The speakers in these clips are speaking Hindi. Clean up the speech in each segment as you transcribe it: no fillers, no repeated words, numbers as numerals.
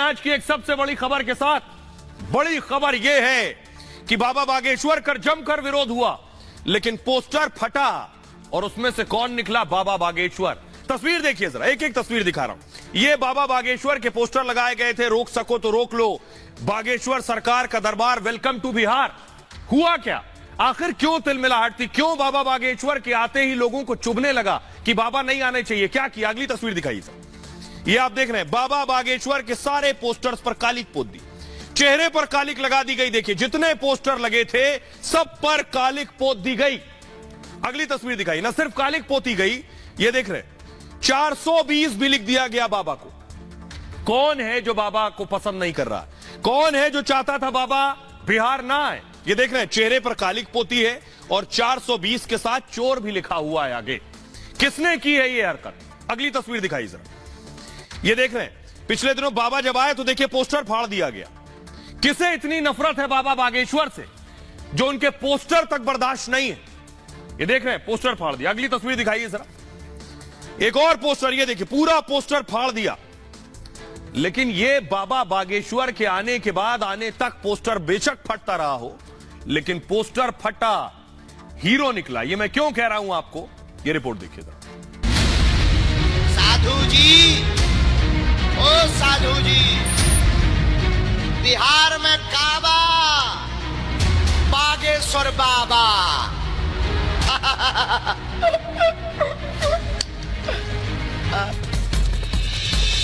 आज की एक सबसे बड़ी खबर के साथ। बड़ी खबर यह है कि बाबा बागेश्वर का जमकर विरोध हुआ, लेकिन पोस्टर फटा और उसमें से कौन निकला? बाबा बागेश्वर। तस्वीर देखिए जरा, एक एक तस्वीर दिखा रहा हूं। ये बाबा बागेश्वर के पोस्टर लगाए गए थे, रोक सको तो रोक लो, बागेश्वर सरकार का दरबार, वेलकम टू बिहार। हुआ क्या? आखिर क्यों तिलमिलाहट थी? क्यों बाबा बागेश्वर के आते ही लोगों को चुभने लगा कि बाबा नहीं आने चाहिए? क्या किया? अगली तस्वीर दिखाइए सर। ये आप देख रहे हैं, बाबा बागेश्वर के सारे पोस्टर्स पर कालिक पोत दी, चेहरे पर कालिक लगा दी गई। देखिए जितने पोस्टर लगे थे सब पर कालिक पोत दी गई। अगली तस्वीर दिखाई, ना सिर्फ कालिक पोती गई, ये देख रहे 420 भी लिख दिया गया बाबा को। कौन है जो बाबा को पसंद नहीं कर रहा? कौन है जो चाहता था बाबा बिहार ना आए? ये देख रहे हैं, चेहरे पर कालिक पोती है और 420 के साथ चोर भी लिखा हुआ है आगे। किसने की है ये हरकत? अगली तस्वीर दिखाई जरा। ये देख रहे हैं, पिछले दिनों बाबा जब आए तो देखिए पोस्टर फाड़ दिया गया। किसे इतनी नफरत है बाबा बागेश्वर से जो उनके पोस्टर तक बर्दाश्त नहीं है? ये देख रहे हैं, पोस्टर फाड़ दिया। अगली तस्वीर दिखाइए जरा, एक और पोस्टर, ये देखिए पूरा पोस्टर फाड़ दिया। लेकिन ये बाबा बागेश्वर के आने के बाद आने तक पोस्टर बेशक फटता रहा हो, लेकिन पोस्टर फटा, हीरो निकला। ये मैं क्यों कह रहा हूं आपको, ये रिपोर्ट देखिए जरा। साधु जी, ओ साधु जी, बिहार में काबा, बागेश्वर बाबा।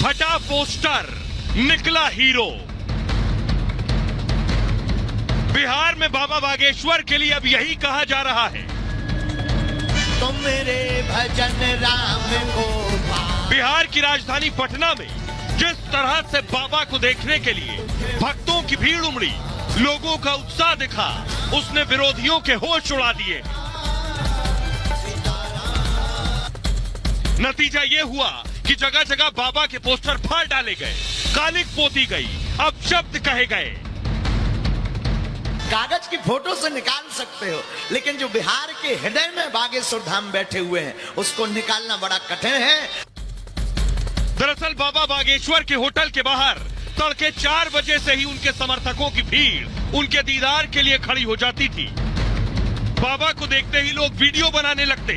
फटा पोस्टर, निकला हीरो। बिहार में बाबा बागेश्वर के लिए अब यही कहा जा रहा है, तुम मेरे भजन राम को। बिहार की राजधानी पटना में जिस तरह से बाबा को देखने के लिए भक्तों की भीड़ उमड़ी, लोगों का उत्साह दिखा, उसने विरोधियों के होश उड़ा दिए। नतीजा यह हुआ कि जगह जगह बाबा के पोस्टर फाड़ डाले गए, कालिक पोती गई, अब शब्द कहे गए। कागज की फोटो से निकाल सकते हो, लेकिन जो बिहार के हृदय में बागेश्वर धाम बैठे हुए हैं उसको निकालना बड़ा कठिन है। दरअसल बाबा बागेश्वर के होटल के बाहर तड़के 4 बजे से ही उनके समर्थकों की भीड़ उनके दीदार के लिए खड़ी हो जाती थी। बाबा को देखते ही लोग वीडियो बनाने लगते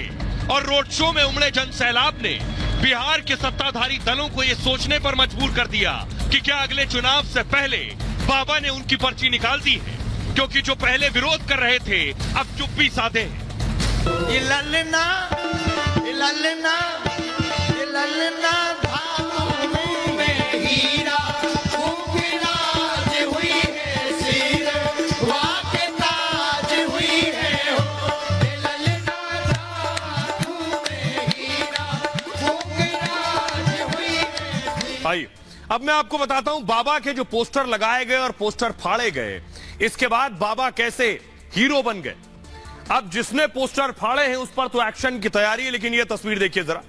और रोड शो में उमड़े जन सैलाब ने बिहार के सत्ताधारी दलों को यह सोचने पर मजबूर कर दिया कि क्या अगले चुनाव से पहले बाबा ने उनकी पर्ची निकाल दी है, क्योंकि जो पहले विरोध कर रहे थे अब चुप्पी साधे हैं। ये ललना, ये ललना, ये ललना धामों में हीरा, फूंकराज हुई है सिर, वाके ताज हुई है हो। ये ललना धामों में हीरा, फूंकराज हुई है सिर। आइए अब मैं आपको बताता हूं बाबा के जो पोस्टर लगाए गए और पोस्टर फाड़े गए, इसके बाद बाबा कैसे हीरो बन गए। अब जिसने पोस्टर फाड़े हैं उस पर तो एक्शन की तैयारी है, लेकिन यह तस्वीर देखिए जरा,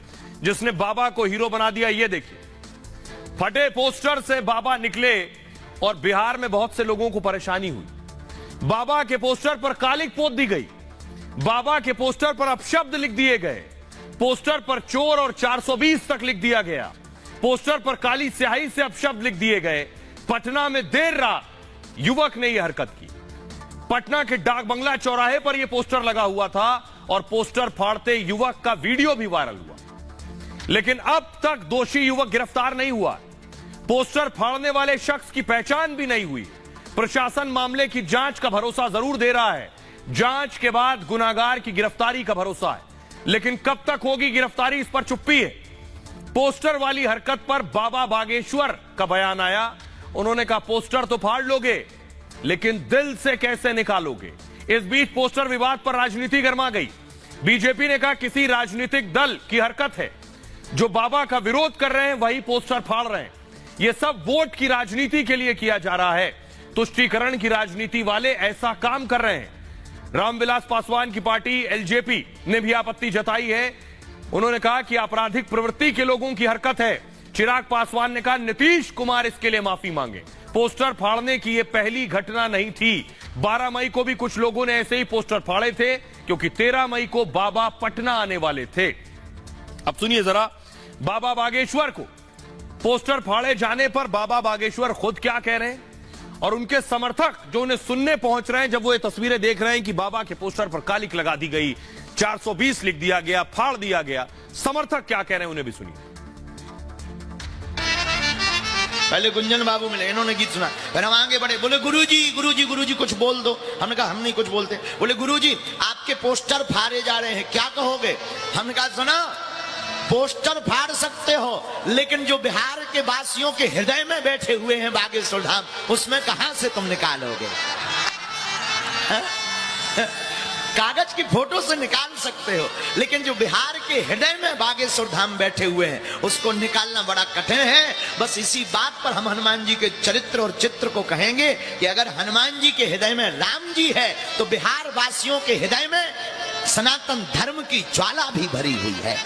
जिसने बाबा को हीरो बना दिया। ये देखिए, फटे पोस्टर से बाबा निकले और बिहार में बहुत से लोगों को परेशानी हुई। बाबा के पोस्टर पर कालिक पोत दी गई, बाबा के पोस्टर पर अपशब्द लिख दिए गए, पोस्टर पर चोर और 420 तक लिख दिया गया, पोस्टर पर काली स्याही से अपशब्द लिख दिए गए। पटना में देर रात युवक ने यह हरकत की। पटना के डाक बंगला चौराहे पर यह पोस्टर लगा हुआ था और पोस्टर फाड़ते युवक का वीडियो भी वायरल हुआ, लेकिन अब तक दोषी युवक गिरफ्तार नहीं हुआ। पोस्टर फाड़ने वाले शख्स की पहचान भी नहीं हुई। प्रशासन मामले की जांच का भरोसा जरूर दे रहा है, जांच के बाद गुनाहगार की गिरफ्तारी का भरोसा है, लेकिन कब तक होगी गिरफ्तारी, इस पर चुप्पी है। पोस्टर वाली हरकत पर बाबा बागेश्वर का बयान आया। उन्होंने कहा पोस्टर तो फाड़ लोगे, लेकिन दिल से कैसे निकालोगे? इस बीच पोस्टर विवाद पर राजनीति गर्मा गई। बीजेपी ने कहा किसी राजनीतिक दल की हरकत है, जो बाबा का विरोध कर रहे हैं वही पोस्टर फाड़ रहे हैं। यह सब वोट की राजनीति के लिए किया जा रहा है, तुष्टीकरण की राजनीति वाले ऐसा काम कर रहे हैं। रामविलास पासवान की पार्टी एलजेपी ने भी आपत्ति जताई है। उन्होंने कहा कि आपराधिक प्रवृत्ति के लोगों की हरकत है। चिराग पासवान ने कहा नीतीश कुमार इसके लिए माफी मांगे। पोस्टर फाड़ने की यह पहली घटना नहीं थी। 12 मई को भी कुछ लोगों ने ऐसे ही पोस्टर फाड़े थे, क्योंकि 13 मई को बाबा पटना आने वाले थे। अब सुनिए जरा, बाबा बागेश्वर को पोस्टर फाड़े जाने पर बाबा बागेश्वर खुद क्या कह रहे हैं और उनके समर्थक जो उन्हें सुनने पहुंच रहे हैं जब वो ये तस्वीरें देख रहे हैं कि बाबा के पोस्टर पर कालिक लगा दी गई, 420 लिख दिया गया, फाड़ दिया गया, समर्थक क्या कह रहे हैं उन्हें भी सुनिए। पहले गुंजन बाबू मिले, इन्होंने गीत सुना, फिर हम आगे बढ़े, बोले गुरुजी गुरुजी गुरुजी कुछ बोल दो। हमने कहा हम नहीं कुछ बोलते। बोले गुरुजी आपके पोस्टर फाड़े जा रहे हैं, क्या कहोगे? हमने कहा सुना, पोस्टर फाड़ सकते हो लेकिन जो बिहार के वासियों के हृदय में बैठे हुए हैं बागेश्वर धाम, उसमें कहां से तुम निकालोगे? कागज की फोटो से निकाल सकते हो लेकिन जो बिहार के हृदय में बागेश्वर धाम बैठे हुए हैं उसको निकालना बड़ा कठिन है। बस इसी बात पर हम हनुमान जी के चरित्र और चित्र को कहेंगे कि अगर हनुमान जी के हृदय में राम जी है तो बिहार वासियों के हृदय में सनातन धर्म की ज्वाला भी भरी हुई है।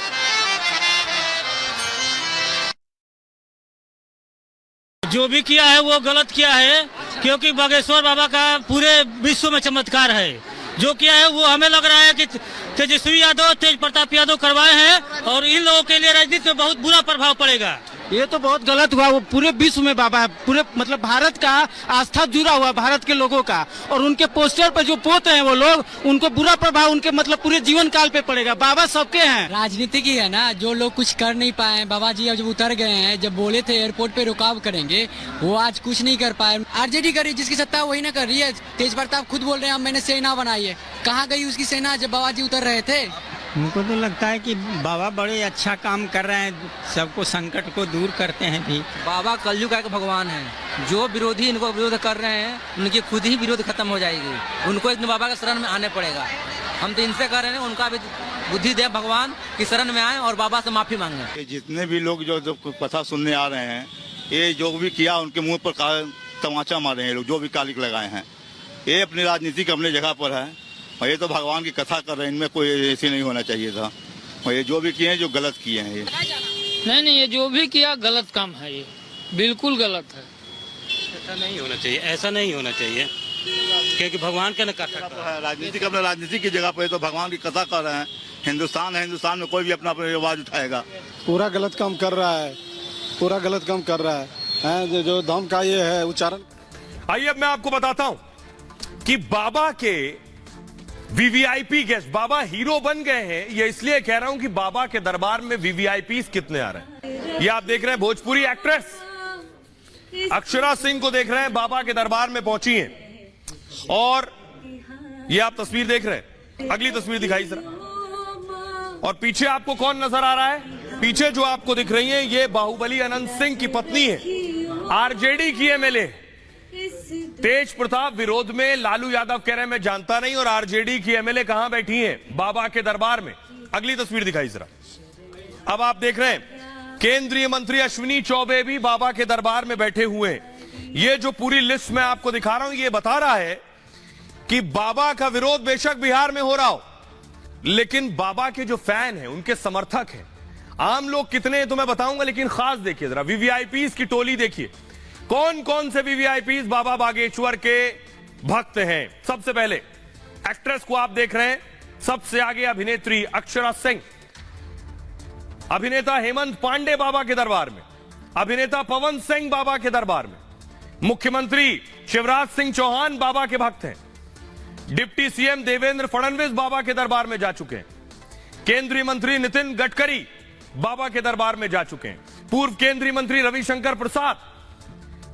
जो भी किया है वो गलत किया है, क्योंकि बागेश्वर बाबा का पूरे विश्व में चमत्कार है। जो किया है वो हमें लग रहा है कि तेजस्वी यादव, तेज प्रताप यादव करवाए हैं और इन लोगों के लिए राजनीति में बहुत बुरा प्रभाव पड़ेगा। ये तो बहुत गलत हुआ। वो पूरे विश्व में बाबा है, पूरे मतलब भारत का आस्था जुड़ा हुआ, भारत के लोगों का, और उनके पोस्टर पर जो पोत रहे हैं वो लोग, उनको बुरा प्रभाव उनके मतलब पूरे जीवन काल पे पड़ेगा। बाबा सबके हैं। राजनीति की है ना, जो लोग कुछ कर नहीं पाए, बाबा जी अब जब उतर गए हैं, जब बोले थे एयरपोर्ट पे रुकाव करेंगे, वो आज कुछ नहीं कर पाए। आरजेडी कर रही, जिसकी सत्ता वही ना कर रही है। तेज प्रताप खुद बोल रहे हैं मैंने सेना बनाई है, कहाँ गई उसकी सेना जब बाबा जी उतर रहे थे? मुझको तो लगता है कि बाबा बड़े अच्छा काम कर रहे हैं, सबको संकट को दूर करते हैं भी। बाबा कलयुग का भगवान है, जो विरोधी इनको विरोध कर रहे हैं उनकी खुद ही विरोध खत्म हो जाएगी। उनको इतने बाबा के शरण में आने पड़ेगा। हम तो इनसे कर रहे हैं, उनका भी बुद्धि दे भगवान की शरण में आए और बाबा से माफी मांगे। जितने भी लोग जो कथा सुनने आ रहे हैं, ये जो भी किया उनके मुंह पर तमाचा मारे हैं लोग, जो भी कालिक लगाए हैं, ये अपनी राजनीति के अपने जगह पर है और ये तो भगवान की कथा कर रहे हैं। इनमें कोई ऐसे नहीं होना चाहिए था और ये जो भी किए हैं जो गलत किए हैं। ये नहीं, ये जो भी किया गलत काम है, ये बिल्कुल गलत है। ऐसा नहीं होना चाहिए, ऐसा नहीं होना चाहिए, क्योंकि भगवान का कथा राजनीति का अपने राजनीति की जगह पर तो भगवान की कथा कर रहे हैं। हिंदुस्तान है, हिंदुस्तान में कोई भी अपना आवाज उठाएगा। पूरा गलत काम कर रहा है, पूरा गलत काम कर रहा है। जो धर्म का ये है उच्चारण। आइए अब मैं आपको बताता हूं कि बाबा के वीवीआईपी गेस्ट, बाबा हीरो बन गए हैं। ये इसलिए कह रहा हूं कि बाबा के दरबार में वीवीआईपी कितने आ रहे हैं। ये आप देख रहे हैं भोजपुरी एक्ट्रेस अक्षरा सिंह को देख रहे हैं, बाबा के दरबार में पहुंची हैं और ये आप तस्वीर देख रहे हैं। अगली तस्वीर दिखाई जरा। और पीछे आपको कौन नजर आ रहा है? पीछे जो आपको दिख रही है ये बाहुबली अनंत सिंह की पत्नी है, आरजेडी की एमएलए। तेज प्रताप विरोध में, लालू यादव कह रहे हैं मैं जानता नहीं, और आरजेडी की एमएलए कहां बैठी हैं? बाबा के दरबार में। अगली तस्वीर दिखाई जरा। अब आप देख रहे हैं केंद्रीय मंत्री अश्विनी चौबे भी बाबा के दरबार में बैठे हुए हैं। ये जो पूरी लिस्ट मैं आपको दिखा रहा हूं ये बता रहा है कि बाबा का विरोध बेशक बिहार में हो रहा हो, लेकिन बाबा के जो फैन हैं, उनके समर्थक हैं, आम लोग कितने हैं तो मैं बताऊंगा, लेकिन खास देखिए जरा वीवीआईपीज की टोली देखिए। कौन कौन से वीवीआईपीज बाबा बागेश्वर के भक्त हैं। सबसे पहले एक्ट्रेस को आप देख रहे हैं, सबसे आगे अभिनेत्री अक्षरा सिंह, अभिनेता हेमंत पांडे बाबा के दरबार में, अभिनेता पवन सिंह बाबा के दरबार में, मुख्यमंत्री शिवराज सिंह चौहान बाबा के भक्त हैं, डिप्टी सीएम देवेंद्र फडणवीस बाबा के दरबार में जा चुके हैं, केंद्रीय मंत्री नितिन गडकरी बाबा के दरबार में जा चुके हैं, पूर्व केंद्रीय मंत्री रविशंकर प्रसाद,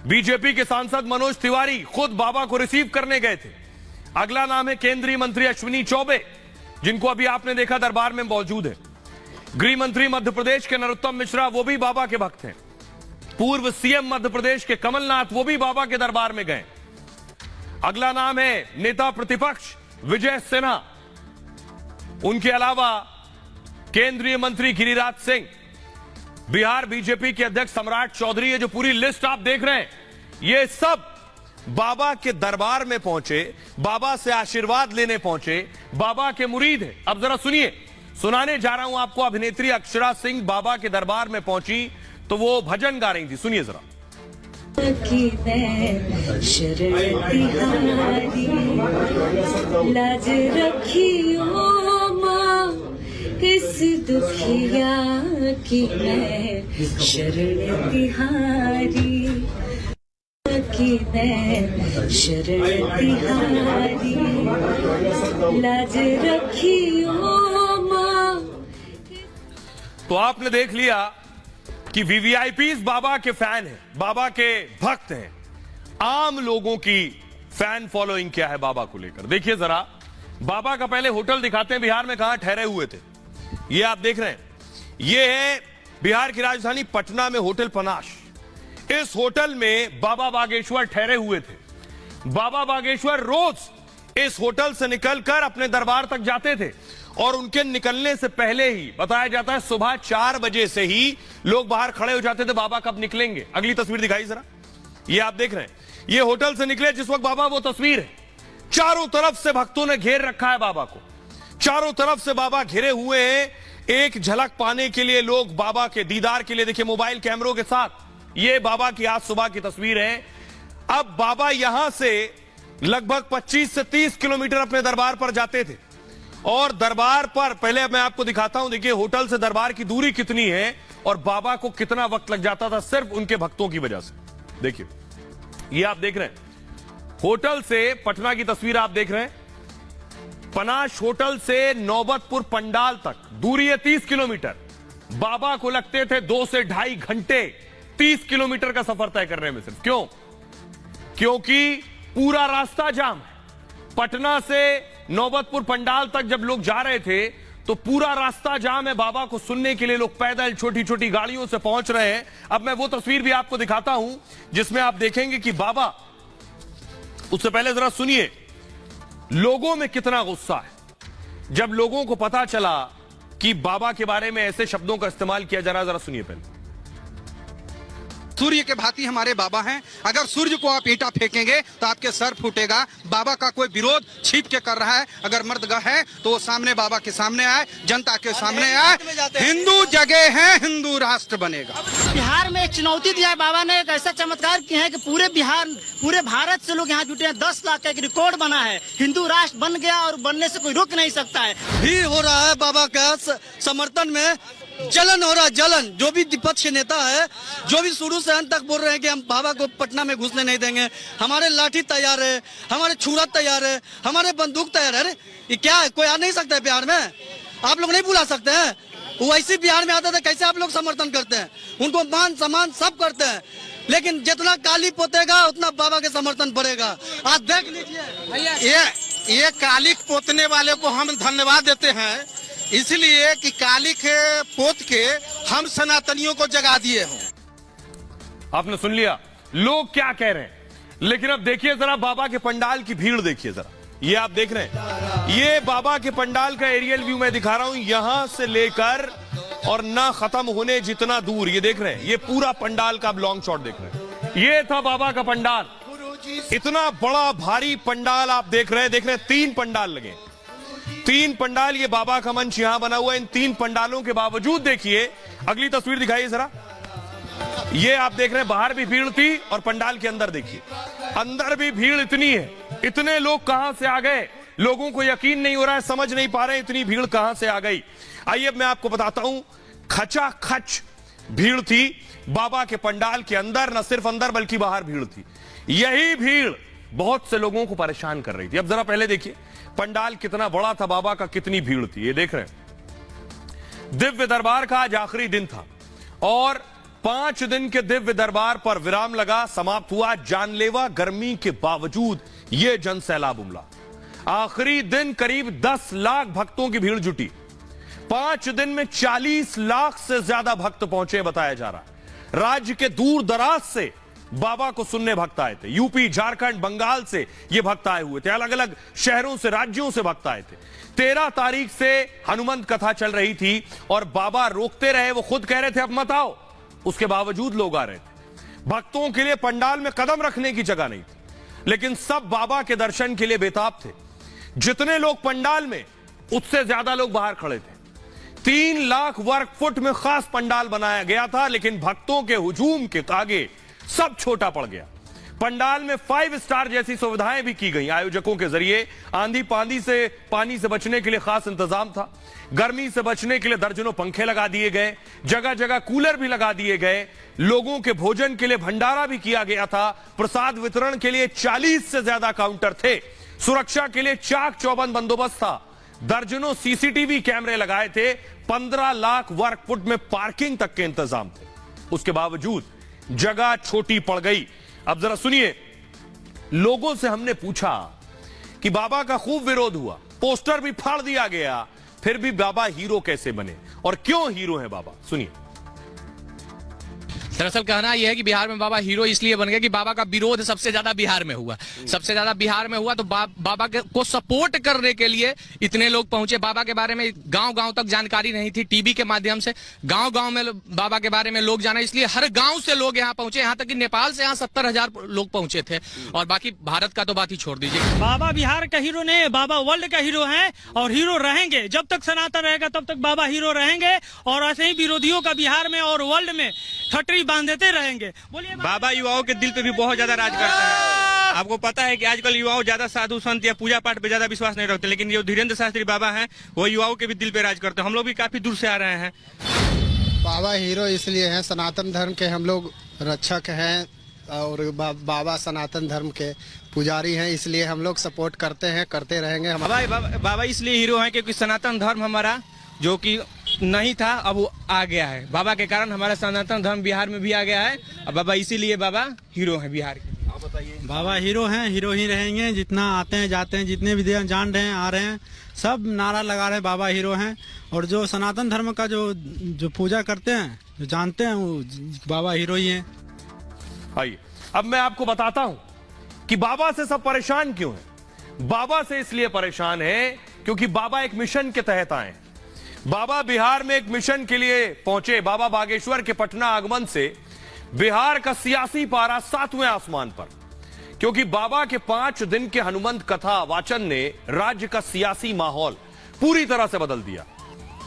बीजेपी के सांसद मनोज तिवारी खुद बाबा को रिसीव करने गए थे। अगला नाम है केंद्रीय मंत्री अश्विनी चौबे, जिनको अभी आपने देखा दरबार में मौजूद है। गृह मंत्री मध्य प्रदेश के नरोत्तम मिश्रा, वो भी बाबा के भक्त हैं। पूर्व सीएम मध्य प्रदेश के कमलनाथ, वो भी बाबा के दरबार में गए। अगला नाम है नेता प्रतिपक्ष विजय सिन्हा, उनके अलावा केंद्रीय मंत्री गिरिराज सिंह, बिहार बीजेपी के अध्यक्ष सम्राट चौधरी। ये जो पूरी लिस्ट आप देख रहे हैं ये सब बाबा के दरबार में पहुंचे, बाबा से आशीर्वाद लेने पहुंचे, बाबा के मुरीद हैं। अब जरा सुनिए, सुनाने जा रहा हूं आपको। अभिनेत्री अक्षरा सिंह बाबा के दरबार में पहुंची तो वो भजन गा रही थी, सुनिए जरा। लाज रखियो मां, इस इस दुखिया की मैं शरण तिहारी की मैं शरण तिहारी लाज रखियो माँ। तो आपने देख लिया कि वीवीआईपीज बाबा के फैन हैं, बाबा के भक्त हैं। आम लोगों की फैन फॉलोइंग क्या है बाबा को लेकर, देखिए जरा। बाबा का पहले होटल दिखाते हैं बिहार में कहां ठहरे हुए थे। ये आप देख रहे हैं, ये है बिहार की राजधानी पटना में होटल पनाश। इस होटल में बाबा बागेश्वर ठहरे हुए थे। बाबा बागेश्वर रोज इस होटल से निकलकर अपने दरबार तक जाते थे और उनके निकलने से पहले ही बताया जाता है सुबह 4 बजे से ही लोग बाहर खड़े हो जाते थे, बाबा कब निकलेंगे। अगली तस्वीर दिखाई जरा, ये आप देख रहे हैं, ये होटल से निकले जिस वक्त बाबा, वो तस्वीर है। चारों तरफ से भक्तों ने घेर रखा है बाबा को, चारों तरफ से बाबा घिरे हुए हैं। एक झलक पाने के लिए लोग बाबा के दीदार के लिए, देखिए मोबाइल कैमरों के साथ, ये बाबा की आज सुबह की तस्वीर है। अब बाबा यहां से लगभग 25 से 30 किलोमीटर अपने दरबार पर जाते थे और दरबार पर, पहले मैं आपको दिखाता हूं, देखिए होटल से दरबार की दूरी कितनी है और बाबा को कितना वक्त लग जाता था सिर्फ उनके भक्तों की वजह से। देखिए ये आप देख रहे हैं, होटल से पटना की तस्वीर आप देख रहे हैं। पनाश होटल से नौबतपुर पंडाल तक दूरी है 30 किलोमीटर। बाबा को लगते थे 2 से 2.5 घंटे 30 किलोमीटर का सफर तय करने में सिर्फ। क्यों? क्योंकि पूरा रास्ता जाम है। पटना से नौबतपुर पंडाल तक जब लोग जा रहे थे तो पूरा रास्ता जाम है। बाबा को सुनने के लिए लोग पैदल छोटी छोटी गाड़ियों से पहुंच रहे हैं। अब मैं वो तस्वीर भी आपको दिखाता हूं जिसमें आप देखेंगे कि बाबा, उससे पहले जरा सुनिए लोगों में कितना गुस्सा है जब लोगों को पता चला कि बाबा के बारे में ऐसे शब्दों का इस्तेमाल किया जा रहा है। जरा सुनिए पहले। सूर्य के भांति हमारे बाबा हैं। अगर सूर्य को आप ईंटा फेंकेंगे तो आपके सर फूटेगा। बाबा का कोई विरोध छिप के कर रहा है। अगर मर्दगह है तो वो सामने बाबा के सामने आए, जनता के सामने आए। हिंदू जगह है, हिंदू राष्ट्र बनेगा। बिहार में एक चुनौती दिया है बाबा ने, एक ऐसा चमत्कार किया है कि पूरे बिहार, पूरे भारत से लोग यहाँ जुटे हैं। 10 लाख का एक रिकॉर्ड बना है। हिंदू राष्ट्र बन गया और बनने से कोई रोक नहीं सकता है। भीड़ हो रहा है बाबा का समर्थन में, जलन हो रहा है, जलन। जो भी विपक्ष नेता है, जो भी शुरू से अंत तक बोल रहे हैं कि हम बाबा को पटना में घुसने नहीं देंगे, हमारे लाठी तैयार है, हमारे छुरा तैयार है, हमारे बंदूक तैयार है। अरे ये क्या है? कोई आ नहीं सकता है बिहार में? आप लोग नहीं बुला सकते हैं? वो ऐसे बिहार में आता था, कैसे आप लोग समर्थन करते हैं? उनको मान सम्मान सब करते हैं, लेकिन जितना काली पोतेगा उतना बाबा के समर्थन बढ़ेगा। आज देख लीजिए, ये काली पोतने वाले को हम धन्यवाद देते हैं, इसलिए कि काली के पोत के हम सनातनियों को जगा दिए हों। आपने सुन लिया लोग क्या कह रहे हैं, लेकिन अब देखिए जरा बाबा के पंडाल की भीड़ देखिए जरा। ये आप देख रहे हैं, ये बाबा के पंडाल का एरियल व्यू मैं दिखा रहा हूं, यहां से लेकर और ना खत्म होने जितना दूर, ये देख रहे हैं, ये पूरा पंडाल का आप लॉन्ग शॉट देख रहे हैं। ये था बाबा का पंडाल, इतना बड़ा भारी पंडाल आप देख रहे हैं। 3 पंडाल लगे, 3 पंडाल, ये बाबा का मंच यहां बना हुआ है। इन 3 पंडालों के बावजूद देखिए, अगली तस्वीर दिखाइए जरा। ये आप देख रहे हैं बाहर भी भीड़ थी और पंडाल के अंदर देखिए, अंदर भी भीड़ इतनी है। इतने लोग कहां से आ गए, लोगों को यकीन नहीं हो रहा है, समझ नहीं पा रहे इतनी भीड़ कहां से आ गई। आइए मैं आपको बताता हूं, खचाखच भीड़ थी बाबा के पंडाल के अंदर, न सिर्फ अंदर बल्कि बाहर भीड़ थी। यही भीड़ बहुत से लोगों को परेशान कर रही थी। अब जरा पहले देखिए पंडाल कितना बड़ा था, बाबा का कितनी भीड़ थी। ये देख रहे हैं, दिव्य दरबार का आज आखिरी दिन था और 5 दिन के दिव्य दरबार पर विराम लगा, समाप्त हुआ। जानलेवा गर्मी के बावजूद यह जन सैलाब उमड़ा। आखिरी दिन करीब 10 लाख भक्तों की भीड़ जुटी। 5 दिन में 40 लाख से ज्यादा भक्त पहुंचे बताया जा रहा है। राज्य के दूर दराज से बाबा को सुनने भक्त आए थे। यूपी, झारखंड, बंगाल से ये भक्त आए हुए थे, अलग अलग शहरों से, राज्यों से भक्त आए थे। 13 तारीख से हनुमंत कथा चल रही थी और बाबा रोकते रहे, वो खुद कह रहे थे अब मत आओ, उसके बावजूद लोग आ रहे थे। भक्तों के लिए पंडाल में कदम रखने की जगह नहीं थी, लेकिन सब बाबा के दर्शन के लिए बेताब थे। जितने लोग पंडाल में, उससे ज्यादा लोग बाहर खड़े थे। 3 लाख वर्ग फुट में खास पंडाल बनाया गया था, लेकिन भक्तों के हुजूम के आगे सब छोटा पड़ गया। पंडाल में 5 स्टार जैसी सुविधाएं भी की गई। आयोजकों के जरिए आंधी पानी से बचने के लिए खास इंतजाम था। गर्मी से बचने के लिए दर्जनों पंखे लगा दिए गए, जगह जगह कूलर भी लगा दिए गए। लोगों के भोजन के लिए भंडारा भी किया गया था। प्रसाद वितरण के लिए 40 से ज्यादा काउंटर थे। सुरक्षा के लिए चाक चौबंद बंदोबस्त था। दर्जनों सीसीटीवी कैमरे लगाए थे। 15 लाख वर्ग फुट में पार्किंग तक के इंतजाम थे। उसके बावजूद जगह छोटी पड़ गई। अब जरा सुनिए, लोगों से हमने पूछा कि बाबा का खूब विरोध हुआ, पोस्टर भी फाड़ दिया गया, फिर भी बाबा हीरो कैसे बने और क्यों हीरो हैं बाबा? सुनिए। दरअसल कहना यह है कि बिहार में बाबा हीरो इसलिए बन गए कि बाबा का विरोध सबसे ज्यादा बिहार में हुआ। सबसे ज्यादा बिहार में हुआ तो बाबा को सपोर्ट करने के लिए इतने लोग पहुंचे। बाबा के बारे में गांव गांव तक जानकारी नहीं थी। टीवी के माध्यम से गांव गांव में बाबा के बारे में लोग जाने, इसलिए हर गांव से लोग यहाँ पहुंचे। यहाँ तक कि नेपाल से यहाँ 70,000 लोग पहुंचे थे। और बाकी भारत का तो बात ही छोड़ दीजिए। बाबा बिहार का हीरो नहीं, बाबा वर्ल्ड का हीरो है और हीरो रहेंगे। जब तक सनातन रहेगा तब तक बाबा हीरो रहेंगे और ऐसे ही विरोधियों का बिहार में और वर्ल्ड में खटरी बांधते रहेंगे। बोलिए। बाबा युवाओं के दिल पे भी बहुत ज्यादा राज करता है। आपको पता है कि आजकल युवाओं ज्यादा साधु संत या पूजा पाठ पे ज्यादा विश्वास नहीं रखते, लेकिन जो धीरेन्द्र शास्त्री बाबा हैं वो युवाओं के भी दिल पे राज करते हैं। हम लोग भी काफी दूर से आ रहे हैं। बाबा हीरो इसलिए हैं, सनातन धर्म के हम लोग रक्षक हैं और बाबा सनातन धर्म के पुजारी हैं, इसलिए हम लोग सपोर्ट करते हैं, करते रहेंगे। बाबा इसलिए हीरो हैं क्योंकि सनातन धर्म हमारा जो कि नहीं था अब वो आ गया है। बाबा के कारण हमारा सनातन धर्म बिहार में भी आ गया है। अब बाबा इसीलिए बाबा हीरो हैं बिहार के। आप बताइए। बाबा हीरो हैं, हीरो ही रहेंगे। जितना आते हैं जाते हैं, जितने भी जान रहे हैं आ रहे हैं, सब नारा लगा रहे हैं बाबा हीरो हैं। और जो सनातन धर्म का जो पूजा करते हैं, जो जानते हैं, वो बाबा हीरो ही हैं। आइए अब मैं आपको बताता हूं कि बाबा से सब परेशान क्यों हैं। बाबा से इसलिए परेशान है क्योंकि बाबा एक मिशन के तहत आए हैं। बाबा बिहार में एक मिशन के लिए पहुंचे। बाबा बागेश्वर के पटना आगमन से बिहार का सियासी पारा 7वें आसमान पर, क्योंकि बाबा के 5 दिन के हनुमंत कथा वाचन ने राज्य का सियासी माहौल पूरी तरह से बदल दिया।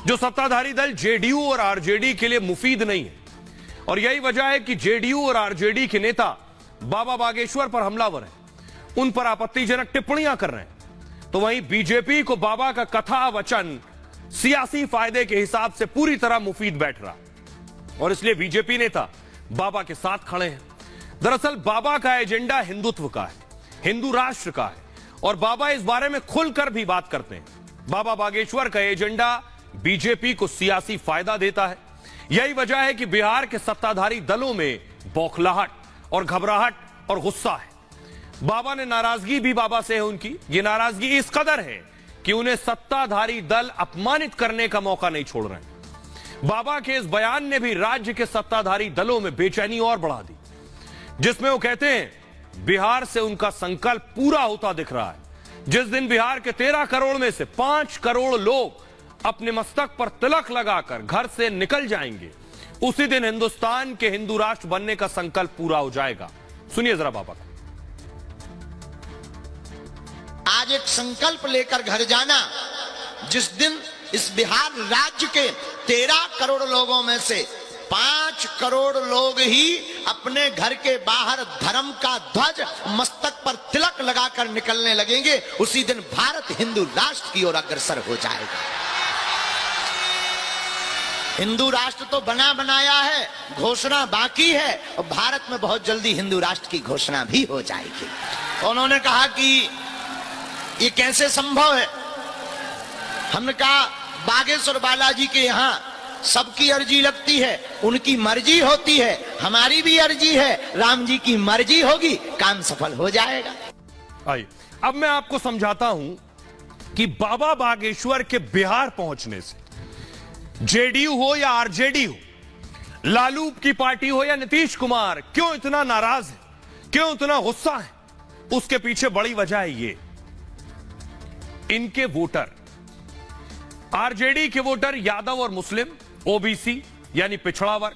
जो सत्ताधारी दल जेडीयू और आरजेडी के लिए मुफीद नहीं है, और यही वजह है कि जेडीयू और आरजेडी के नेता बाबा बागेश्वर पर हमलावर हैं, उन पर आपत्तिजनक टिप्पणियां कर रहे हैं। तो वहीं बीजेपी को बाबा का कथा वचन सियासी फायदे के हिसाब से पूरी तरह मुफीद बैठ रहा, और इसलिए बीजेपी नेता बाबा के साथ खड़े हैं। दरअसल बाबा का एजेंडा हिंदुत्व का है, हिंदू राष्ट्र का है, और बाबा इस बारे में खुलकर भी बात करते हैं। बाबा बागेश्वर का एजेंडा बीजेपी को सियासी फायदा देता है। यही वजह है कि बिहार के सत्ताधारी दलों में बौखलाहट और घबराहट और गुस्सा है। बाबा ने नाराजगी भी बाबा से है उनकी। ये नाराजगी इस कदर है कि उन्हें सत्ताधारी दल अपमानित करने का मौका नहीं छोड़ रहे हैं। बाबा के इस बयान ने भी राज्य के सत्ताधारी दलों में बेचैनी और बढ़ा दी, जिसमें वो कहते हैं बिहार से उनका संकल्प पूरा होता दिख रहा है। जिस दिन बिहार के 13 करोड़ में से 5 करोड़ लोग अपने मस्तक पर तिलक लगाकर घर से निकल जाएंगे, उसी दिन हिंदुस्तान के हिंदू राष्ट्र बनने का संकल्प पूरा हो जाएगा। सुनिए जरा बाबा का। आज एक संकल्प लेकर घर जाना, जिस दिन इस बिहार राज्य के 13 करोड़ लोगों में से 5 करोड़ लोग ही अपने घर के बाहर धर्म का ध्वज मस्तक पर तिलक लगाकर निकलने लगेंगे, उसी दिन भारत हिंदू राष्ट्र की ओर अग्रसर हो जाएगा। हिंदू राष्ट्र तो बना बनाया है, घोषणा बाकी है, और भारत में बहुत जल्दी हिंदू राष्ट्र की घोषणा भी हो जाएगी। उन्होंने कहा कि ये कैसे संभव है। हमने कहा बागेश्वर बालाजी के यहाँ सबकी अर्जी लगती है, उनकी मर्जी होती है, हमारी भी अर्जी है, राम जी की मर्जी होगी, काम सफल हो जाएगा। आइए अब मैं आपको समझाता हूं कि बाबा बागेश्वर के बिहार पहुंचने से जेडीयू हो या आरजेडी हो, लालू की पार्टी हो या नीतीश कुमार, क्यों इतना नाराज है, क्यों इतना गुस्सा है, उसके पीछे बड़ी वजह है ये। इनके वोटर, आरजेडी के वोटर यादव और मुस्लिम, ओबीसी यानी पिछड़ा वर्ग,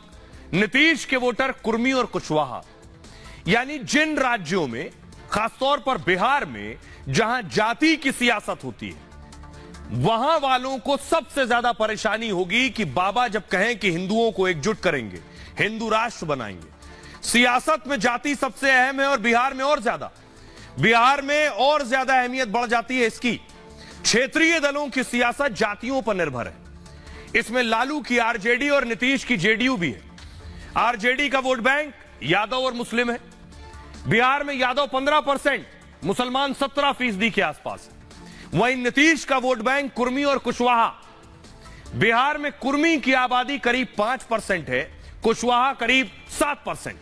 नीतीश के वोटर कुर्मी और कुशवाहा। यानी जिन राज्यों में, खासतौर पर बिहार में, जहां जाति की सियासत होती है, वहां वालों को सबसे ज्यादा परेशानी होगी कि बाबा जब कहें कि हिंदुओं को एकजुट करेंगे, हिंदू राष्ट्र बनाएंगे, सियासत में जाति सबसे अहम है और बिहार में और ज्यादा। बिहार में और ज्यादा अहमियत बढ़ जाती है इसकी। क्षेत्रीय दलों की सियासत जातियों पर निर्भर है। इसमें लालू की आरजेडी और नीतीश की जेडीयू भी है। आरजेडी का वोट बैंक यादव और मुस्लिम है। बिहार में यादव 15%, मुसलमान 17% के आसपास है। वहीं नीतीश का वोट बैंक कुर्मी और कुशवाहा। बिहार में कुर्मी की आबादी करीब 5% है, कुशवाहा करीब 7%।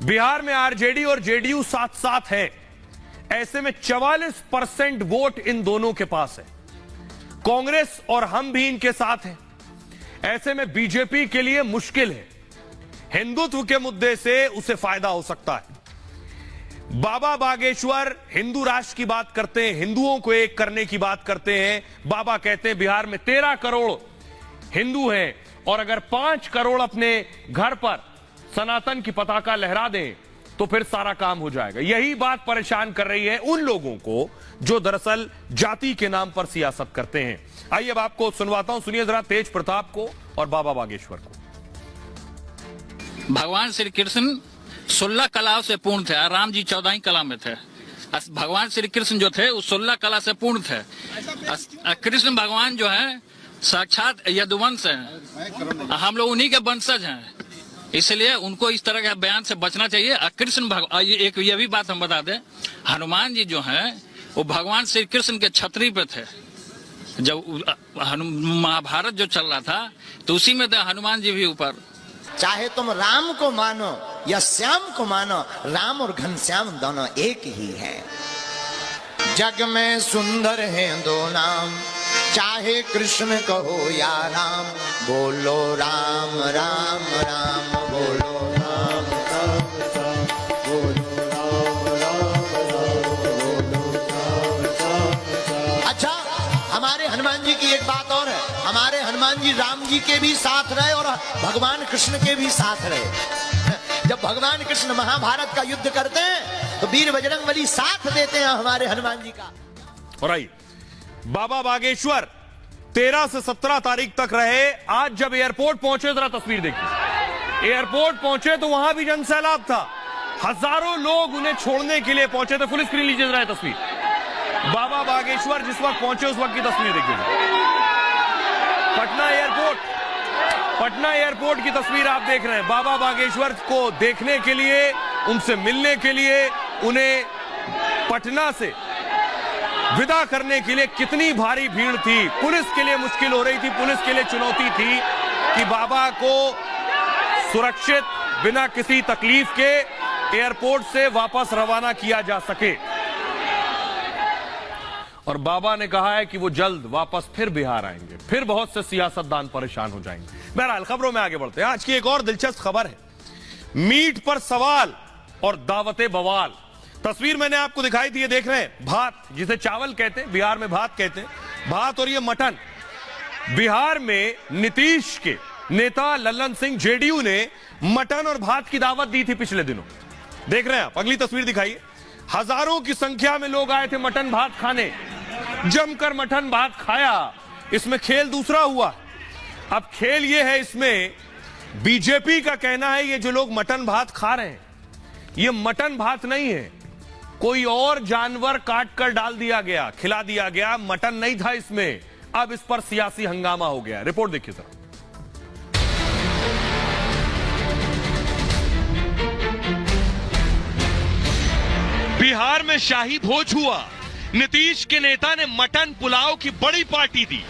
बिहार में आरजेडी और जेडीयू साथ साथ है। ऐसे में 44% वोट इन दोनों के पास है। कांग्रेस और हम भी इनके साथ हैं। ऐसे में बीजेपी के लिए मुश्किल है। हिंदुत्व के मुद्दे से उसे फायदा हो सकता है। बाबा बागेश्वर हिंदू राष्ट्र की बात करते हैं, हिंदुओं को एक करने की बात करते हैं। बाबा कहते हैं बिहार में 13 करोड़ हिंदू हैं और अगर 5 करोड़ अपने घर पर सनातन की पताका लहरा दें तो फिर सारा काम हो जाएगा। यही बात परेशान कर रही है उन लोगों को जो दरअसल जाति के नाम पर सियासत करते हैं। आइए अब आपको सुनवाता हूं, सुनिए जरा तेज प्रताप को और बाबा बागेश्वर को। भगवान श्री कृष्ण 16 कलाओं से पूर्ण थे, राम जी 14 कला में थे। भगवान श्री कृष्ण जो थे वो 16 कला से पूर्ण थे। कृष्ण भगवान जो है साक्षात यदुवंश हैं, हम लोग उन्हीं के वंशज हैं, इसलिए उनको इस तरह के बयान से बचना चाहिए। कृष्ण भगवान, एक ये भी बात हम बता दें, हनुमान जी जो हैं वो भगवान श्री कृष्ण के छतरी पे थे। जब महाभारत जो चल रहा था तो उसी में थे हनुमान जी भी ऊपर। चाहे तुम राम को मानो या श्याम को मानो, राम और घनश्याम दोनों एक ही हैं। जग में सुंदर हैं दो नाम, चाहे कृष्ण कहो या राम, बोलो राम राम राम, बोलो राम राम राम, बोलो राम राम राम, बोलो राम राम राम। अच्छा, हमारे हनुमान जी की एक बात और है, हमारे हनुमान जी राम जी के भी साथ रहे और भगवान कृष्ण के भी साथ रहे। जब भगवान कृष्ण महाभारत का युद्ध करते हैं तो वीर बजरंगबली साथ देते हैं हमारे हनुमान जी का। और आइए बाबा बागेश्वर 13 से 17 तारीख तक रहे। आज जब एयरपोर्ट पहुंचे, जरा तस्वीर देखिए। एयरपोर्ट पहुंचे तो वहां भी जनसैलाब था, हजारों लोग उन्हें छोड़ने के लिए पहुंचे थे। फुल स्क्रीन लीजिए जरा तस्वीर। बाबा बागेश्वर जिस वक्त पहुंचे उस वक्त की तस्वीर देखिए। पटना एयरपोर्ट की तस्वीर आप देख रहे हैं। बाबा बागेश्वर को देखने के लिए, उनसे मिलने के लिए, उन्हें पटना से विदा करने के लिए कितनी भारी भीड़ थी। पुलिस के लिए मुश्किल हो रही थी, पुलिस के लिए चुनौती थी कि बाबा को सुरक्षित बिना किसी तकलीफ के एयरपोर्ट से वापस रवाना किया जा सके। और बाबा ने कहा है कि वो जल्द वापस फिर बिहार आएंगे, फिर बहुत से सियासतदान परेशान हो जाएंगे। बहरहाल खबरों में आगे बढ़ते हैं। आज की एक और दिलचस्प खबर है, मीट पर सवाल और दावते बवाल। तस्वीर मैंने आपको दिखाई थी, ये देख रहे हैं भात, जिसे चावल कहते हैं, बिहार में भात कहते हैं, भात और ये मटन। बिहार में नीतीश के नेता लल्लन सिंह जेडीयू ने मटन और भात की दावत दी थी पिछले दिनों। देख रहे हैं आप, अगली तस्वीर दिखाइए। हजारों की संख्या में लोग आए थे मटन भात खाने, जमकर मटन भात खाया। इसमें खेल दूसरा हुआ। अब खेल यह है, इसमें बीजेपी का कहना है ये जो लोग मटन भात खा रहे हैं ये मटन भात नहीं है, कोई और जानवर काट कर डाल दिया गया, खिला दिया गया, मटन नहीं था इसमें। अब इस पर सियासी हंगामा हो गया। रिपोर्ट देखिए सर। बिहार में शाही भोज हुआ। नीतीश के नेता ने मटन पुलाव की बड़ी पार्टी दी।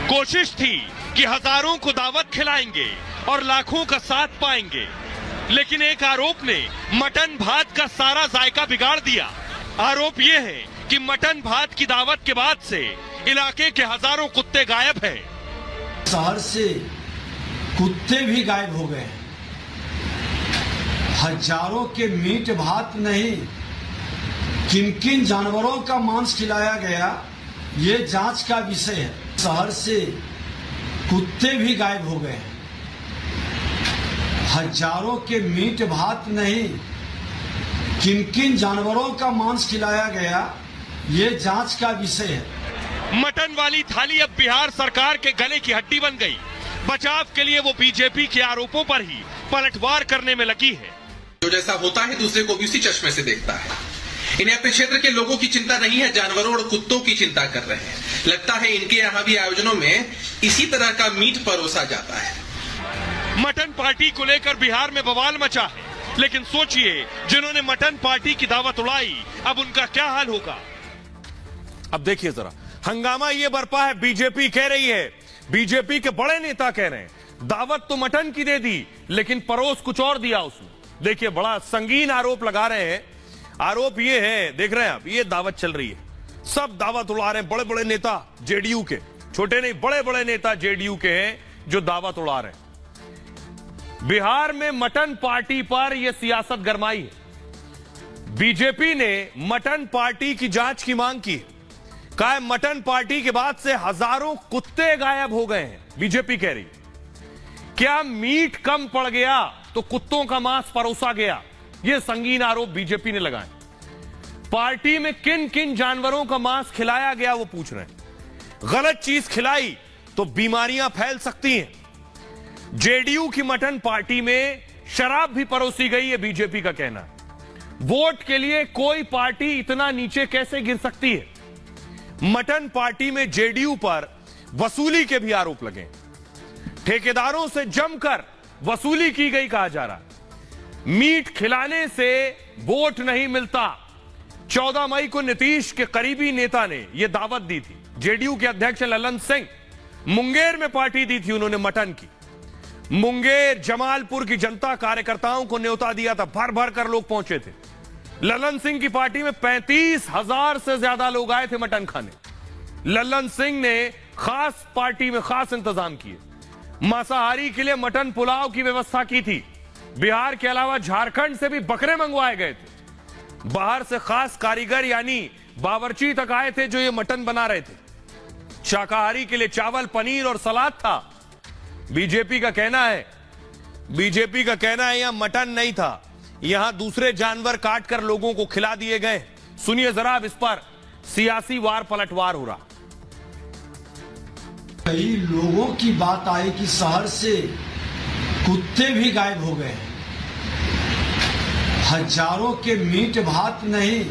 कोशिश थी कि हजारों को दावत खिलाएंगे और लाखों का साथ पाएंगे, लेकिन एक आरोप ने मटन भात का सारा जायका बिगाड़ दिया। आरोप यह है कि मटन भात की दावत के बाद से इलाके के हजारों कुत्ते गायब हैं। शहर से कुत्ते भी गायब हो गए। हजारों के मीट भात नहीं, किन किन जानवरों का मांस खिलाया गया ये जांच का विषय है। शहर से कुत्ते भी गायब हो गए। हजारों के मीट भात नहीं, किन किन जानवरों का मांस खिलाया गया ये जांच का विषय है। मटन वाली थाली अब बिहार सरकार के गले की हड्डी बन गई। बचाव के लिए वो बीजेपी के आरोपों पर ही पलटवार करने में लगी है। जो जैसा होता है दूसरे को भी उसी चश्मे से देखता है। इन्हें अपने क्षेत्र के लोगों की चिंता नहीं है, जानवरों और कुत्तों की चिंता कर रहे हैं। लगता है इनके यहाँ भी आयोजनों में इसी तरह का मीट परोसा जाता है। मटन पार्टी को लेकर बिहार में बवाल मचा है, लेकिन सोचिए जिन्होंने मटन पार्टी की दावत उड़ाई अब उनका क्या हाल होगा। अब देखिए जरा, हंगामा ये बरपा है। बीजेपी कह रही है, बीजेपी के बड़े नेता कह रहे हैं दावत तो मटन की दे दी लेकिन परोस कुछ और दिया उसने। देखिए बड़ा संगीन आरोप लगा रहे हैं। आरोप ये है, देख रहे हैं आप, ये दावत चल रही है, सब दावत उड़ा रहे हैं। बड़े बड़े नेता जेडीयू के, छोटे नहीं बड़े बड़े नेता जेडीयू के हैं जो दावत उड़ा रहे हैं। बिहार में मटन पार्टी पर यह सियासत गरमाई है। बीजेपी ने मटन पार्टी की जांच की मांग की। कहा है मटन पार्टी के बाद से हजारों कुत्ते गायब हो गए हैं। बीजेपी कह रही क्या मीट कम पड़ गया तो कुत्तों का मांस परोसा गया। यह संगीन आरोप बीजेपी ने लगाए। पार्टी में किन किन जानवरों का मांस खिलाया गया वो पूछ रहे हैं। गलत चीज खिलाई तो बीमारियां फैल सकती हैं। जेडीयू की मटन पार्टी में शराब भी परोसी गई है, बीजेपी का कहना है। वोट के लिए कोई पार्टी इतना नीचे कैसे गिर सकती है। मटन पार्टी में जेडीयू पर वसूली के भी आरोप लगे। ठेकेदारों से जमकर वसूली की गई कहा जा रहा। मीट खिलाने से वोट नहीं मिलता। 14 मई को नीतीश के करीबी नेता ने यह दावत दी थी। जेडीयू के अध्यक्ष ललन सिंह मुंगेर में पार्टी दी थी उन्होंने मटन की। मुंगेर जमालपुर की जनता कार्यकर्ताओं को न्योता दिया था, भर भर कर लोग पहुंचे थे। ललन सिंह की पार्टी में 35,000 से ज्यादा लोग आए थे मटन खाने। ललन सिंह ने खास पार्टी में खास इंतजाम किए। मांसाहारी के लिए मटन पुलाव की व्यवस्था की थी। बिहार के अलावा झारखंड से भी बकरे मंगवाए गए थे। बाहर से खास कारीगर यानी बावर्ची तक आए थे जो ये मटन बना रहे थे। शाकाहारी के लिए चावल, पनीर और सलाद था। बीजेपी का कहना है यहां मटन नहीं था, यहां दूसरे जानवर काटकर लोगों को खिला दिए गए। सुनिए जरा, अब इस पर सियासी वार पलटवार हो रहा। कई लोगों की बात आई कि शहर से कुत्ते भी गायब हो गए। हजारों के मीट भात नहीं,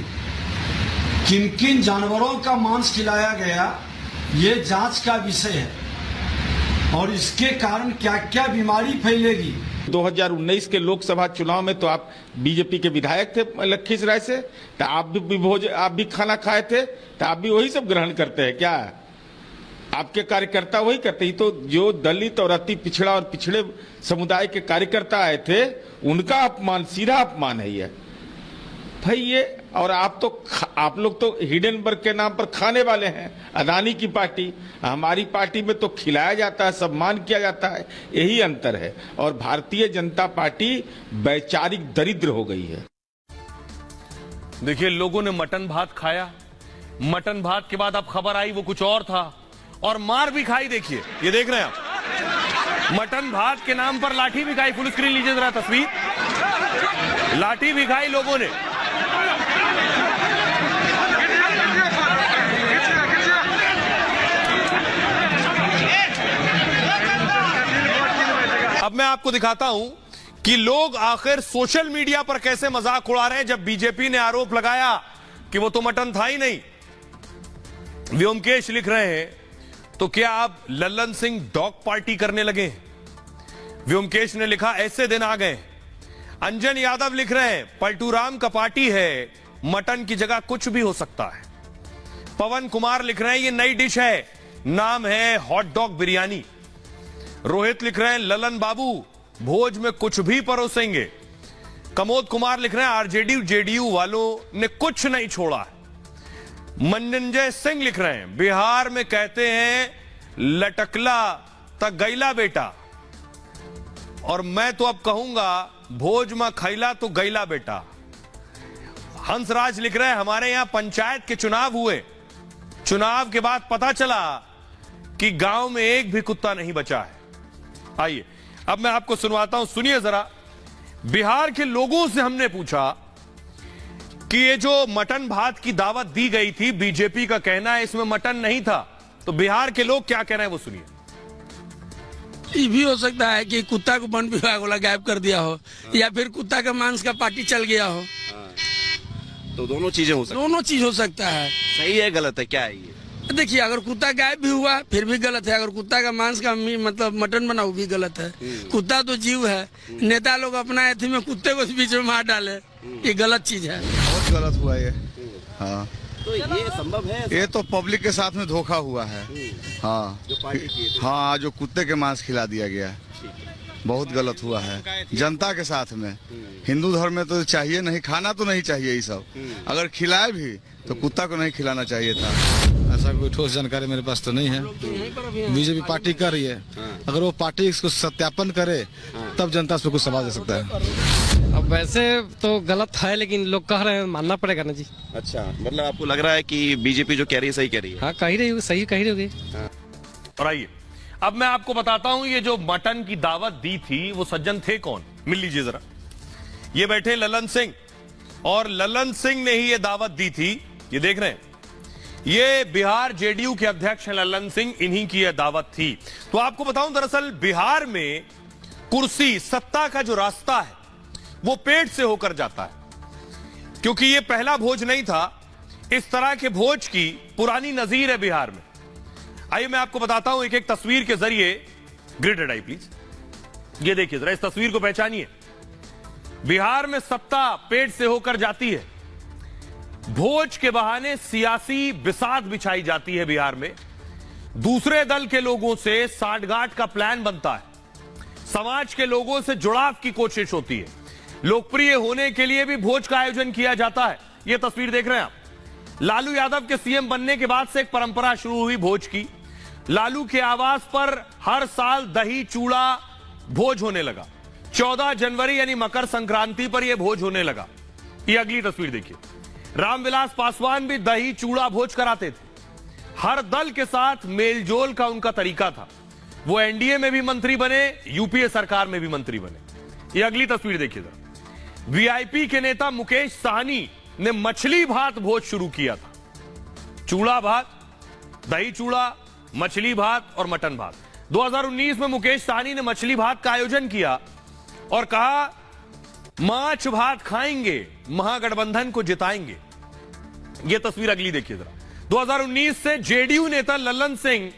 किन किन जानवरों का मांस खिलाया गया ये जांच का विषय है और इसके कारण क्या क्या बीमारी फैलेगी। 2019 के लोकसभा चुनाव में तो आप बीजेपी के विधायक थे लखीसराय से, तो आप भी खाना खाए थे, तो आप भी वही सब ग्रहण करते हैं क्या? आपके कार्यकर्ता वही करते ही तो जो दलित और अति पिछड़ा और पिछड़े समुदाय के कार्यकर्ता आए थे उनका अपमान, सीधा अपमान है ये भाई ये। और आप लोग तो हिडेनबर्ग के नाम पर खाने वाले हैं। अदानी की पार्टी, हमारी पार्टी में तो खिलाया जाता है, सम्मान किया जाता है, यही अंतर है। और भारतीय जनता पार्टी वैचारिक दरिद्र हो गई है। देखिए लोगों ने मटन भात खाया, मटन भात के बाद अब खबर आई वो कुछ और था और मार भी खाई। देखिए ये देख रहे हैं आप, मटन भात के नाम पर लाठी भी खाई। फुल स्क्रीन लीजिए जरा तस्वीर, लाठी भी खाई लोगों ने। अब मैं आपको दिखाता हूं कि लोग आखिर सोशल मीडिया पर कैसे मजाक उड़ा रहे हैं जब बीजेपी ने आरोप लगाया कि वो तो मटन था ही नहीं। व्योमकेश लिख रहे हैं तो क्या आप ललन सिंह डॉग पार्टी करने लगे? व्योमकेश ने लिखा ऐसे दिन आ गए। अंजन यादव लिख रहे हैं पलटूराम का पार्टी है, मटन की जगह कुछ भी हो सकता है। पवन कुमार लिख रहे हैं ये नई डिश है, नाम है हॉट डॉग बिरयानी। रोहित लिख रहे हैं ललन बाबू भोज में कुछ भी परोसेंगे। कमोद कुमार लिख रहे हैं आरजेडी जेडीयू वालों ने कुछ नहीं छोड़ा। मनंजय सिंह लिख रहे हैं बिहार में कहते हैं लटकला तक गैला बेटा, और मैं तो अब कहूंगा भोज में खैला तो गैला बेटा। हंसराज लिख रहे हैं हमारे यहां पंचायत के चुनाव हुए, चुनाव के बाद पता चला कि गांव में एक भी कुत्ता नहीं बचा है। आइए अब मैं आपको सुनवाता हूं, सुनिए जरा। बिहार के लोगों से हमने पूछा कि ये जो मटन भात की दावत दी गई थी, बीजेपी का कहना है इसमें मटन नहीं था, तो बिहार के लोग क्या कह रहे हैं वो सुनिए। ये भी हो सकता है कि कुत्ता को वन विभाग वाला गायब कर दिया हो, या फिर कुत्ता का मांस का पार्टी चल गया हो। तो दोनों चीजें हो सकती दोनों चीज हो सकता है। सही है गलत है क्या है ये? देखिए, अगर कुत्ता गायब भी हुआ फिर भी गलत है, अगर कुत्ता का मांस का मतलब मटन बना वो भी गलत है। कुत्ता तो जीव है, नेता लोग अपना एथी में कुत्ते को बीच में मार डाले, ये गलत चीज है। बहुत गलत हुआ ये। हाँ, तो ये संभव है? ये तो पब्लिक के साथ में धोखा हुआ है। हाँ, जो पार्टी की है। हाँ, जो कुत्ते के मांस खिला दिया गया, बहुत गलत हुआ है जनता के साथ में। हिंदू धर्म में तो चाहिए नहीं, खाना तो नहीं चाहिए ये सब, अगर खिलाए भी तो कुत्ता को नहीं खिलाना चाहिए था। ऐसा कोई ठोस जानकारी मेरे पास तो नहीं है। बीजेपी पार्टी कर रही है, अगर वो पार्टी इसको सत्यापन करे तब जनता उसको कुछ सवाल दे सकता है। अब वैसे तो गलत है, लेकिन लोग कह रहे हैं, मानना पड़ेगा ना जी। अच्छा, मतलब आपको लग रहा है कि बीजेपी जो कह रही है सही कह रही है? हाँ, कह रही होगी, सही कह रही होगी। और आइए अब मैं आपको बताता हूं, ये जो मटन की दावत दी थी वो सज्जन थे कौन, मिल लीजिए जरा। ये बैठे ललन सिंह, और ललन सिंह ने ही ये दावत दी थी। ये देख रहे हैं, ये बिहार जेडीयू के अध्यक्ष हैं ललन सिंह, इन्हीं की यह दावत थी। तो आपको बताऊं, दरअसल बिहार में कुर्सी, सत्ता का जो रास्ता है वो पेट से होकर जाता है, क्योंकि ये पहला भोज नहीं था। इस तरह के भोज की पुरानी नजीर है बिहार में। आइए मैं आपको बताता हूं एक एक तस्वीर के जरिए। ग्रिडेड आई प्लीज, ये देखिए जरा, इस तस्वीर को पहचानिए। बिहार में सत्ता पेट से होकर जाती है, भोज के बहाने सियासी बिसात बिछाई जाती है बिहार में। दूसरे दल के लोगों से साठगांठ का प्लान बनता है, समाज के लोगों से जुड़ाव की कोशिश होती है, लोकप्रिय होने के लिए भी भोज का आयोजन किया जाता है। यह तस्वीर देख रहे हैं आप। लालू यादव के सीएम बनने के बाद से एक परंपरा शुरू हुई भोज की। लालू के आवास पर हर साल दही चूड़ा भोज होने लगा। 14 जनवरी यानी मकर संक्रांति पर यह भोज होने लगा। यह अगली तस्वीर देखिए। रामविलास पासवान भी दही चूड़ा भोज कराते थे। हर दल के साथ मेलजोल का उनका तरीका था। वो एनडीए में भी मंत्री बने, यूपीए सरकार में भी मंत्री बने। यह अगली तस्वीर देखिए जरा। वीआईपी के नेता मुकेश साहनी ने मछली भात भोज शुरू किया था। चूड़ा भात, दही चूड़ा, मछली भात और मटन भात। 2019 में मुकेश साहनी ने मछली भात का आयोजन किया और कहा, माछ भात खाएंगे, महागठबंधन को जिताएंगे। यह तस्वीर अगली देखिए जरा। 2019 से जेडीयू नेता ललन सिंह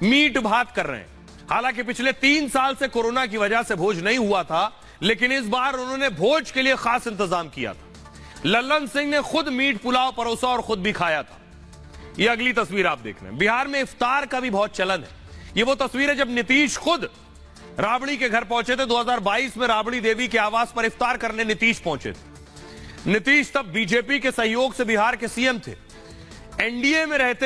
मीट भात कर रहे हैं। हालांकि पिछले 3 साल से कोरोना की वजह से भोज नहीं हुआ था, लेकिन इस बार उन्होंने भोज के लिए खास इंतजाम किया था। ललन सिंह ने खुद मीट पुलाव परोसा और खुद भी खाया था। यह अगली तस्वीर आप देख रहे हैं। बिहार में इफ्तार का भी बहुत चलन है। यह वो तस्वीर है जब नीतीश खुद राबड़ी के घर पहुंचे थे। 2022 में राबड़ी देवी के आवास पर इफ्तार करने नीतीश पहुंचे थे। नीतीश तब बीजेपी के सहयोग से बिहार के सीएम थे। एनडीए में रहते